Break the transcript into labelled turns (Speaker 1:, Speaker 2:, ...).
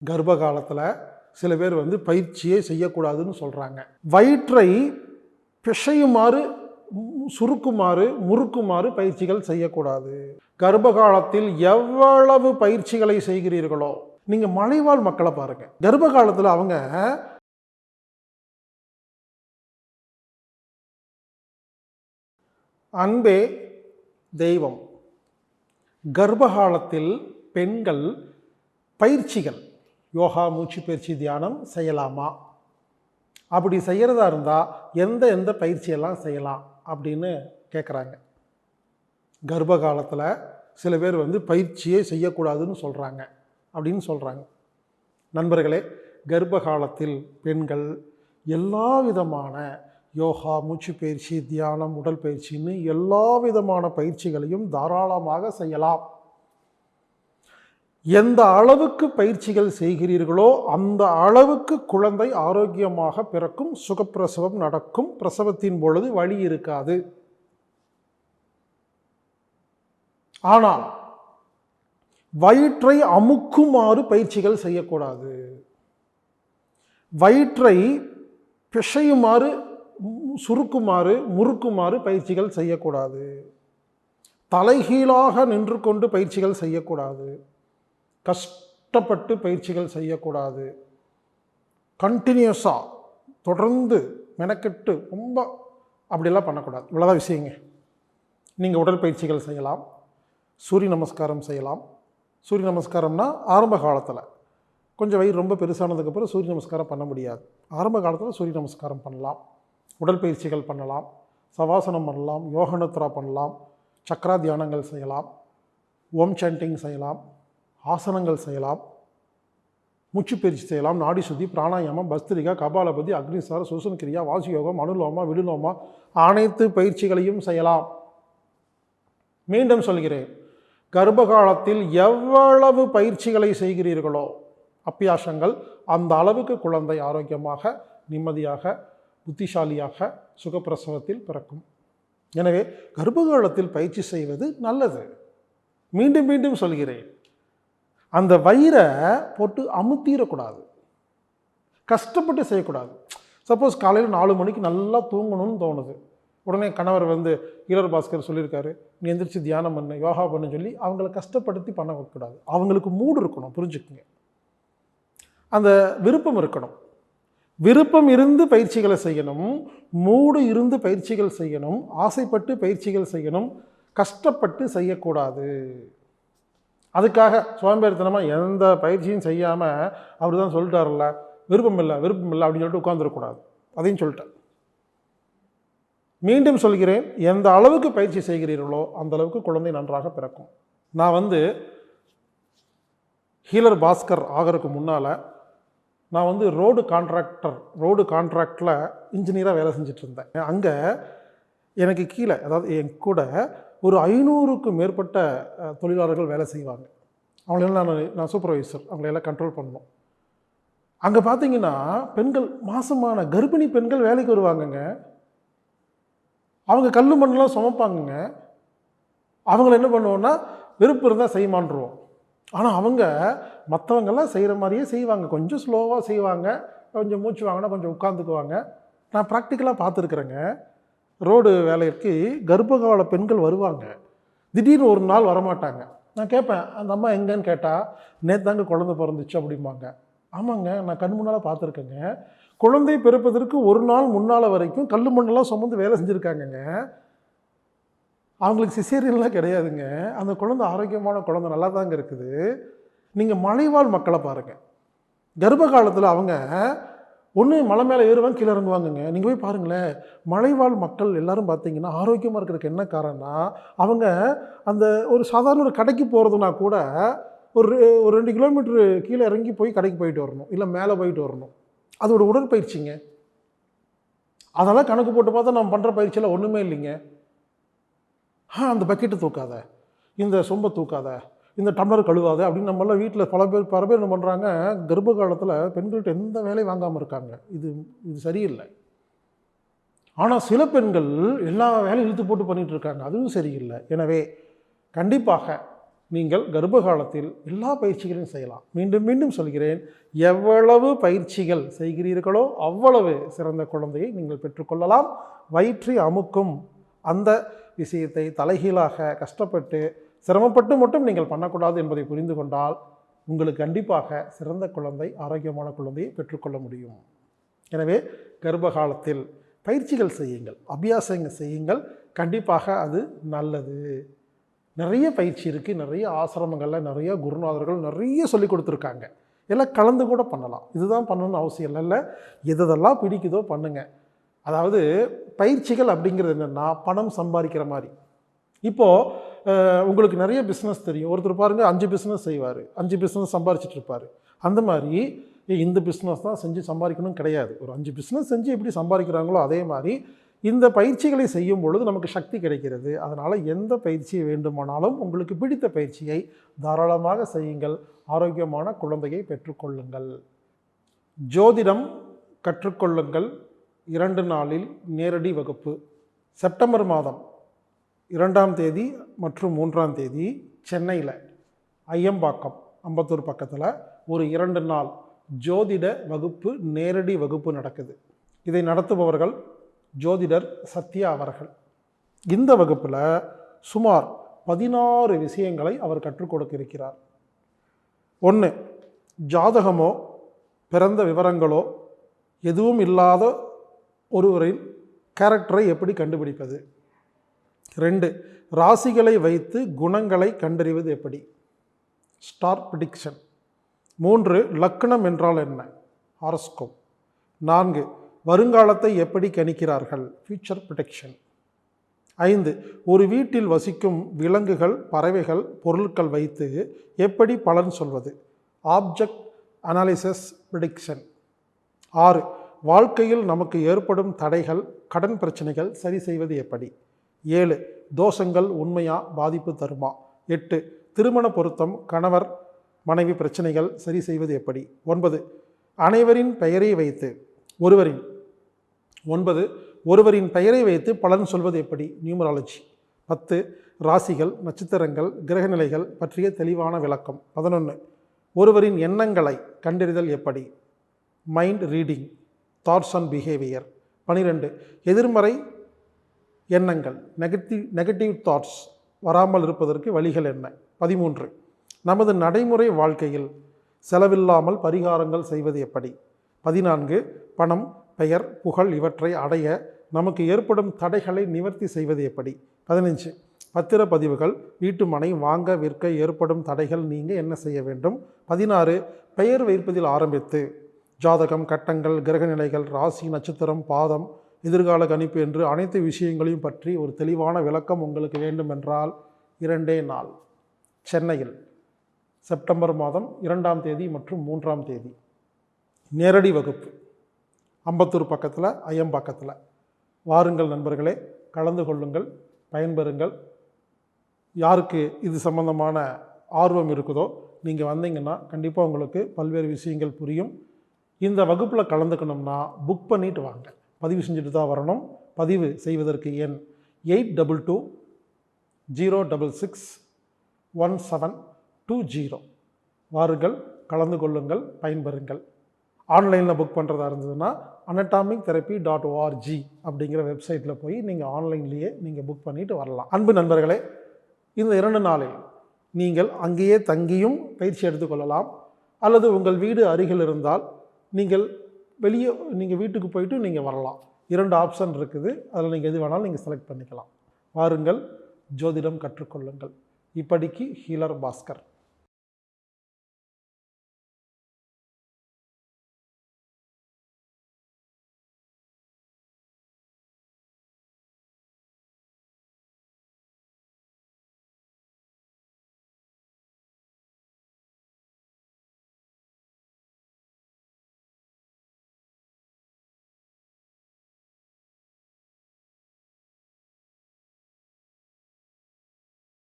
Speaker 1: கர்ப்ப காலத்தில் சில பேர் பயிற்சியே செய்யக்கூடாதுன்னு சொல்கிறாங்க. வயிற்றை பிசையுமாறு, சுருக்குமாறு, முறுக்குமாறு பயிற்சிகள் செய்யக்கூடாது. கர்ப்ப காலத்தில் எவ்வளவு பயிற்சிகளை செய்கிறீர்களோ, நீங்கள் மலைவாழ் மக்களை பாருங்கள். கர்ப்ப காலத்தில் அவங்க அன்பே தெய்வம். கர்ப்பகாலத்தில் பெண்கள் பயிற்சிகள், யோகா, மூச்சு பயிற்சி, தியானம் செய்யலாமா? அப்படி செய்கிறதா இருந்தால் எந்த பயிற்சியெல்லாம் செய்யலாம் அப்படின்னு கேட்குறாங்க. கர்ப்ப காலத்தில் சில பேர் பயிற்சியே செய்யக்கூடாதுன்னு சொல்கிறாங்க அப்படின்னு சொல்கிறாங்க. நண்பர்களே, கர்ப்ப காலத்தில் பெண்கள் எல்லா விதமான யோகா, மூச்சு பயிற்சி, தியானம், உடல் பயிற்சின்னு எல்லா விதமான பயிற்சிகளையும் தாராளமாக செய்யலாம். எந்த அளவுக்கு பயிற்சிகள் செய்கிறீர்களோ அந்த அளவுக்கு குழந்தை ஆரோக்கியமாக பிறக்கும், சுகப்பிரசவம் நடக்கும், பிரசவத்தின் பொழுது வலி இருக்காது. ஆனால் வயிற்றை அமுக்குமாறு பயிற்சிகள் செய்யக்கூடாது. வயிற்றை பிசையுமாறு, சுருக்குமாறு, முறுக்குமாறு பயிற்சிகள் செய்யக்கூடாது. தலைகீழாக நின்று கொண்டு பயிற்சிகள் செய்யக்கூடாது. கஷ்டப்பட்டு பயிற்சிகள் செய்யக்கூடாது. கண்டினியூஸாக தொடர்ந்து மெனக்கெட்டு ரொம்ப அப்படிலாம் பண்ணக்கூடாது. இவ்வளோதான் விஷயங்க. நீங்கள் உடல் பயிற்சிகள் செய்யலாம், சூரிய நமஸ்காரம் செய்யலாம். சூரிய நமஸ்காரம்னா ஆரம்ப காலத்தில், கொஞ்சம் வயிறு ரொம்ப பெருசானதுக்கப்புறம் சூரிய நமஸ்காரம் பண்ண முடியாது. ஆரம்ப காலத்தில் சூரிய நமஸ்காரம் பண்ணலாம், உடல் பயிற்சிகள் பண்ணலாம், சவாசனம் பண்ணலாம், யோகநத்ரா பண்ணலாம், சக்ரா தியானங்கள் செய்யலாம், ஓம் சாண்டிங் செய்யலாம், ஆசனங்கள் செய்யலாம், மூச்சு பயிற்சி செய்யலாம், நாடி சுத்தி, பிராணாயாமம், பஸ்திரிகா, கபாலபதி, அக்னிசார, சுசன் கிரியா, வாசியோகம், அனுலோமா, விடுலோமா அனைத்து பயிற்சிகளையும் செய்யலாம். மீண்டும் சொல்கிறேன், கர்ப்ப காலத்தில் எவ்வளவு பயிற்சிகளை செய்கிறீர்களோ அபியாசங்கள், அந்த அளவுக்கு குழந்தை ஆரோக்கியமாக, நிம்மதியாக, புத்திசாலியாக, சுகப்பிரசவத்தில் பிறக்கும். எனவே கர்ப்ப காலத்தில் பயிற்சி செய்வது நல்லது. மீண்டும் மீண்டும் சொல்கிறேன், அந்த வயிறை போட்டு அமுத்திடக்கூடாது, கஷ்டப்பட்டு செய்யக்கூடாது. சப்போஸ் காலையில் 4 மணிக்கு நல்லா தூங்கணும்னு தோணுது, உடனே கணவர் ஹீலர் பாஸ்கர் சொல்லியிருக்காரு, நீ எந்திரிச்சு தியானம் பண்ணு, யோகா பண்ணு சொல்லி அவங்கள கஷ்டப்படுத்தி பண்ண வைக்கக்கூடாது. அவங்களுக்கு மூடு இருக்கணும், புரிஞ்சுக்குங்க. அந்த விருப்பம் இருக்கணும். விருப்பம் இருந்து பயிற்சிகளை செய்யணும், மூடு இருந்து பயிற்சிகள் செய்யணும், ஆசைப்பட்டு பயிற்சிகள் செய்யணும், கஷ்டப்பட்டு செய்யக்கூடாது. அதுக்காக சோம்பேறித்தனமாக எந்த பயிற்சியும் செய்யாமல் அவர் தான் சொல்லிட்டார்ல, விருப்பம் இல்லை அப்படின்னு சொல்லிட்டு உட்காந்துருக்கூடாது. அதையும் சொல்லிட்டேன். மீண்டும் சொல்கிறேன், எந்த அளவுக்கு பயிற்சி செய்கிறீர்களோ அந்த அளவுக்கு குழந்தை நன்றாக பிறக்கும். நான் ஹீலர் பாஸ்கர் ஆகிறதுக்கு முன்னால் நான் ரோடு கான்ட்ராக்டில் இன்ஜினியராக வேலை செஞ்சுட்டு இருந்தேன். அங்கே எனக்கு கீழே, அதாவது என் கூட ஒரு 500க்கும் மேற்பட்ட தொழிலாளர்கள் வேலை செய்வாங்க. அவங்களெல்லாம் நான் சூப்பர்வைசர், அவங்களெல்லாம் கண்ட்ரோல் பண்ணணும். அங்கே பார்த்தீங்கன்னா பெண்கள், மாசமான கர்ப்பிணி பெண்கள் வேலைக்கு வருவாங்கங்க. அவங்க கல் மண்ணெலாம் சுமப்பாங்கங்க. அவங்கள என்ன பண்ணுவோன்னா, விருப்பம் இருந்தால் செய்யமான்றுவோம். ஆனால் அவங்க மற்றவங்கெல்லாம் செய்கிற மாதிரியே செய்வாங்க. கொஞ்சம் ஸ்லோவாக செய்வாங்க, கொஞ்சம் மூச்சு வாங்கினா கொஞ்சம் உட்காந்துக்குவாங்க. நான் ப்ராக்டிக்கலாக பார்த்துருக்குறேங்க. ரோடு வேலைக்கு கர்ப்பகால பெண்கள் வருவாங்க, திடீர்னு ஒரு நாள் வரமாட்டாங்க. நான் கேட்பேன், அந்த அம்மா எங்கன்னு கேட்டால், நேற்றாங்க குழந்தை பிறந்துச்சு அப்படிம்பாங்க. ஆமாங்க, நான் கண் முன்னால் பார்த்துருக்கேங்க. குழந்தை பிறப்பதற்கு ஒரு நாள் முன்னால் வரைக்கும் கல் மண்ணெல்லாம் சுமந்து வேலை செஞ்சுருக்காங்கங்க. அவங்களுக்கு சிசேரியன்லாம் கிடையாதுங்க. அந்த குழந்தை ஆரோக்கியமான குழந்தை, நல்லா தாங்க இருக்குது. நீங்கள் மலைவாழ் மக்களை பாருங்கள். கர்ப்ப காலத்தில் அவங்க ஒன்று மலை மேலே ஏறுவாங்க, கீழே இறங்குவாங்கங்க. நீங்கள் போய் பாருங்களேன், மலைவாழ் மக்கள் எல்லோரும் பார்த்தீங்கன்னா ஆரோக்கியமாக இருக்கிறதுக்கு என்ன காரணம்னா, அவங்க அந்த ஒரு சாதாரண ஒரு கடைக்கு போகிறதுனா கூட ஒரு 2 கிலோமீட்டரு கீழே இறங்கி போய் கடைக்கு போயிட்டு வரணும், இல்லை மேலே போயிட்டு வரணும். அது ஒரு உடற்பயிற்சிங்க. அதெல்லாம் கணக்கு போட்டு பார்த்தா நம்ம பண்ணுற பயிற்சியெல்லாம் ஒன்றுமே இல்லைங்க. அந்த பக்கெட்டு தூக்காத, இந்த சொம்பை தூக்காத, இந்த டம்ளர் கழுவாத அப்படின்னு நம்மளாம் வீட்டில் பல பேர் என்ன பண்ணுறாங்க, கர்ப்ப காலத்தில் பெண்கள்கிட்ட எந்த வேலையும் வாங்காமல் இருக்காங்க. இது சரியில்லை. ஆனால் சில பெண்கள் எல்லா வேலையும் இழுத்து போட்டு பண்ணிகிட்டு இருக்காங்க, அதுவும் சரியில்லை. எனவே கண்டிப்பாக நீங்கள் கர்ப்ப காலத்தில் எல்லா பயிற்சிகளையும் செய்யலாம். மீண்டும் மீண்டும் சொல்கிறேன், எவ்வளவு பயிற்சிகள் செய்கிறீர்களோ அவ்வளவு சிறந்த குழந்தையை நீங்கள் பெற்றுக்கொள்ளலாம். வயிற்றை அமுக்கும் அந்த விஷயத்தை தலைகீழாக கஷ்டப்பட்டு சிரமப்பட்டு மட்டும் நீங்கள் பண்ணக்கூடாது என்பதை புரிந்து கொண்டால் உங்களுக்கு கண்டிப்பாக சிறந்த குழந்தை, ஆரோக்கியமான குழந்தையை பெற்றுக்கொள்ள முடியும். எனவே கர்ப்ப காலத்தில் பயிற்சிகள் செய்யுங்கள், அபியாசங்கள் செய்யுங்கள். கண்டிப்பாக அது நல்லது. நிறைய பயிற்சி இருக்குது, நிறைய ஆசிரமங்களில் நிறைய குருநாதர்கள் நிறைய சொல்லி கொடுத்துருக்காங்க. எல்லாம் கலந்து கூட பண்ணலாம். இதுதான் பண்ணணும்னு அவசியம் இல்லை. எதெல்லாம் பிடிக்குதோ பண்ணுங்கள். அதாவது பயிற்சிகள் அப்படிங்கிறது என்னென்னா பணம் சம்பாதிக்கிற மாதிரி. இப்போது உங்களுக்கு நிறைய பிஸ்னஸ் தெரியும். ஒருத்தர் பாருங்கள் 5 பிஸ்னஸ் செய்வார், 5 பிஸ்னஸ் சம்பாரிச்சிட்டு இருப்பார். அந்த மாதிரி இந்த பிஸ்னஸ் தான் செஞ்சு சம்பாதிக்கணும் கிடையாது. ஒரு 5 பிஸ்னஸ் செஞ்சு எப்படி சம்பாதிக்கிறாங்களோ அதே மாதிரி இந்த பயிற்சிகளை செய்யும் பொழுது நமக்கு சக்தி கிடைக்கிறது. அதனால் எந்த பயிற்சியை வேண்டுமானாலும் உங்களுக்கு பிடித்த பயிற்சியை தாராளமாக செய்யுங்கள். ஆரோக்கியமான குழந்தையை பெற்றுக்கொள்ளுங்கள். ஜோதிடம் கற்றுக்கொள்ளுங்கள் 2 நாளில் நேரடி வகுப்பு. செப்டம்பர் மாதம் 2ஆம் தேதி மற்றும் 3ஆம் தேதி சென்னையில் ஐயம்பாக்கம் அம்பத்தூர் பக்கத்தில் ஒரு 2 நாள் ஜோதிட வகுப்பு, நேரடி வகுப்பு நடக்குது. இதை நடத்துபவர்கள் ஜோதிடர் சத்யா அவர்கள். இந்த வகுப்பில் சுமார் 16 விஷயங்களை அவர் கற்றுக் கொடுக்க இருக்கிறார். 1, ஜாதகமோ பிறந்த விவரங்களோ எதுவும் இல்லாத ஒருவரின் கேரக்டரை எப்படி கண்டுபிடிப்பது. 2, ராசிகளை வைத்து குணங்களை கண்டறிவது எப்படி, ஸ்டார் ப்ரிடிக்ஷன். 3, லக்னம் என்றால் என்ன, ஹாரோஸ்கோப். 4, வருங்காலத்தை எப்படி கணிக்கிறார்கள், ஃபியூச்சர் ப்ரிடிக்ஷன். 5, ஒரு வீட்டில் வசிக்கும் விலங்குகள், பறவைகள், பொருட்கள் வைத்து எப்படி பலன் சொல்வது, ஆப்ஜெக்ட் அனாலிசிஸ் ப்ரிடிக்ஷன். 6, வாழ்க்கையில் நமக்கு ஏற்படும் தடைகள், கடன் பிரச்சனைகள் சரி செய்வது எப்படி. 7, தோஷங்கள் உண்மையா பாதிப்பு தருமா. 8, திருமண பொருத்தம், கணவர் மனைவி பிரச்சனைகள் சரி செய்வது எப்படி. 9, அனைவரின் பெயரை வைத்து ஒருவரின் பெயரை வைத்து பலன் சொல்வது எப்படி, நியூமராலஜி. 10, ராசிகள், நட்சத்திரங்கள், கிரகநிலைகள் பற்றிய தெளிவான விளக்கம். 11, ஒருவரின் எண்ணங்களை கண்டறிதல் எப்படி, mind reading, thoughts and behaviour. 12, எதிர்மறை எண்ணங்கள், நெகட்டிவ் தாட்ஸ் வராமல் இருப்பதற்கு வழிகள் என்ன. 13, நமது நடைமுறை வாழ்க்கையில் செலவில்லாமல் பரிகாரங்கள் செய்வது எப்படி. 14, பணம், பெயர், புகழ் இவற்றை அடைய நமக்கு ஏற்படும் தடைகளை நிவர்த்தி செய்வது எப்படி. 15, பத்திரப்பதிவுகள், வீட்டு மனை வாங்க விற்க ஏற்படும் தடைகள் நீங்க என்ன செய்ய வேண்டும். 16, பெயர் வைப்பதில் ஆரம்பித்து ஜாதகம், கட்டங்கள், கிரகநிலைகள், ராசி, நட்சத்திரம், பாதம், எதிர்கால கணிப்பு என்று அனைத்து விஷயங்களையும் பற்றி ஒரு தெளிவான விளக்கம் உங்களுக்கு வேண்டும் என்றால் 2 நாள் சென்னையில் செப்டம்பர் மாதம் 2ஆம் தேதி மற்றும் 3ஆம் தேதி நேரடி வகுப்பு, அம்பத்தூர் பக்கத்தில் ஐயம்பாக்கத்தில். வாருங்கள் நண்பர்களே, கலந்து கொள்ளுங்கள், பயன்பெறுங்கள். யாருக்கு இது சம்பந்தமான ஆர்வம் இருக்குதோ நீங்கள் வந்தீங்கன்னா கண்டிப்பாக உங்களுக்கு பல்வேறு விஷயங்கள் புரியும். இந்த வகுப்பில் கலந்துக்கணும்னா புக் பண்ணிட்டு வாங்க, பதிவு செஞ்சுட்டு தான் வரணும். பதிவு செய்வதற்கு எண் 8220661720. வாருங்கள், கலந்து கொள்ளுங்கள், பயன்பெறுங்கள். ஆன்லைனில் புக் பண்ணுறதா இருந்ததுன்னா anatomictherapy.org அப்படிங்கிற வெப்சைட்டில் போய் நீங்கள் ஆன்லைன்லேயே நீங்கள் புக் பண்ணிவிட்டு வரலாம். அன்பு நண்பர்களே, இந்த 2 நாளில் நீங்கள் அங்கேயே தங்கியும் பயிற்சி எடுத்துக்கொள்ளலாம். அல்லது உங்கள் வீடு அருகில் இருந்தால் நீங்கள் வீட்டுக்கு போயிட்டு நீங்கள் வரலாம். 2 ஆப்ஷன் இருக்குது. அதில் நீங்கள் எது வேணாலும் நீங்கள் செலக்ட் பண்ணிக்கலாம். வாருங்கள், ஜோதிடம் கற்றுக்கொள்ளுங்கள். இப்படிக்கு ஹீலர் பாஸ்கர்.